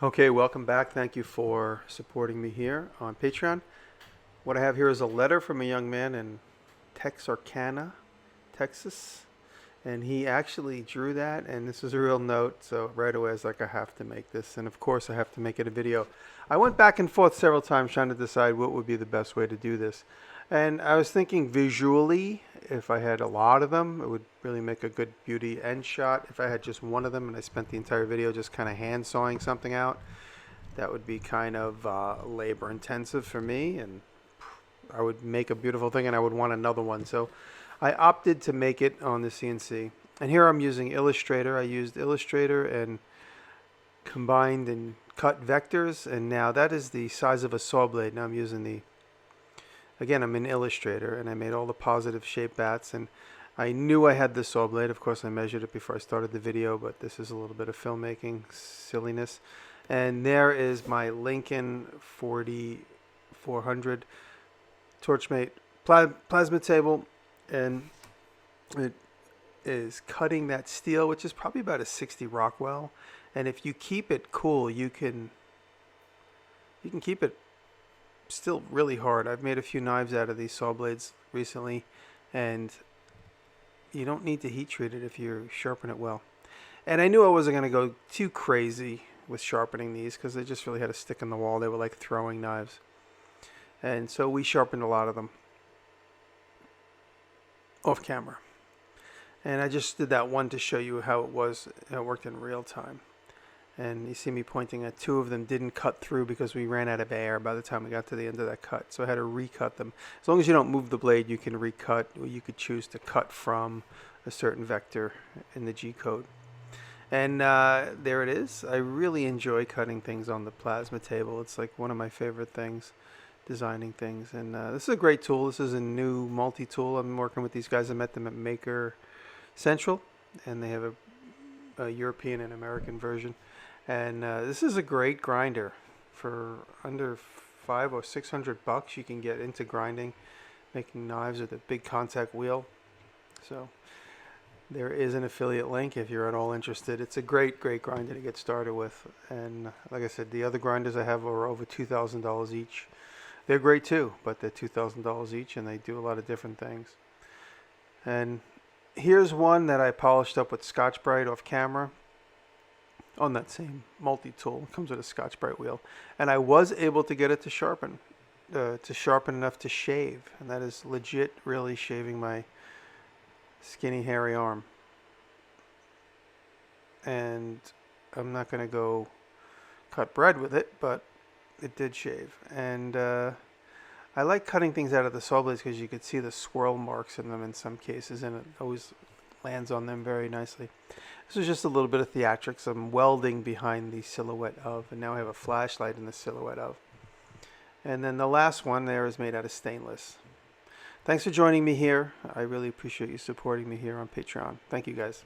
Okay, welcome back. Thank you for supporting me here on Patreon. What I have here is a letter from a young man in Texarkana, Texas. And he actually drew that, and this is a real note. So right away I was like, I have to make this. And of course I have to make it a video. I went back and forth several times trying to decide what would be the best way to do this. And I was thinking visually, if I had a lot of them, it would really make a good beauty end shot. If I had just one of them and I spent the entire video just kind of hand sawing something out, that would be kind of labor intensive for me, and I would make a beautiful thing and I would want another one. So I opted to make it on the CNC. And here I'm using Illustrator. I used Illustrator and combined and cut vectors, and now that is the size of a saw blade. Now I'm using again, I'm in Illustrator, and I made all the positive shape bats, and I knew I had the saw blade. Of course, I measured it before I started the video, but this is a little bit of filmmaking silliness. And there is my Lincoln 4400 Torchmate plasma table, and it is cutting that steel, which is probably about a 60 Rockwell. And if you keep it cool, you can keep it still really hard. I've made a few knives out of these saw blades recently, and you don't need to heat treat it if you sharpen it well. And I knew I wasn't going to go too crazy with sharpening these because they just really had to stick in the wall. They were like throwing knives. And so we sharpened a lot of them off camera. And I just did that one to show you how it was, how it worked in real time. And you see me pointing at two of them didn't cut through because we ran out of air by the time we got to the end of that cut. So I had to recut them. As long as you don't move the blade, you can recut, or you could choose to cut from a certain vector in the G code. And there it is. I really enjoy cutting things on the plasma table. It's like one of my favorite things, designing things. And this is a great tool. This is a new multi-tool. I'm working with these guys. I met them at Maker Central, and they have a European and American version. And this is a great grinder. For under $500 or $600, you can get into grinding, making knives with a big contact wheel. So there is an affiliate link if you're at all interested. It's a great grinder to get started with. And like I said, the other grinders I have are over $2,000 each. They're great too, but they're $2,000 each, and they do a lot of different things. And here's one that I polished up with Scotch-Brite off camera on that same multi-tool. It comes with a Scotch-Brite wheel, and I was able to get it to sharpen enough to shave, and that is legit really shaving my skinny hairy arm. And I'm not gonna go cut bread with it, but it did shave. And I like cutting things out of the saw blades because you could see the swirl marks in them in some cases, and it always lands on them very nicely. This is just a little bit of theatrics. I'm welding behind the silhouette of, and now I have a flashlight in the silhouette of. And then the last one there is made out of stainless. Thanks for joining me here. I really appreciate you supporting me here on Patreon. Thank you, guys.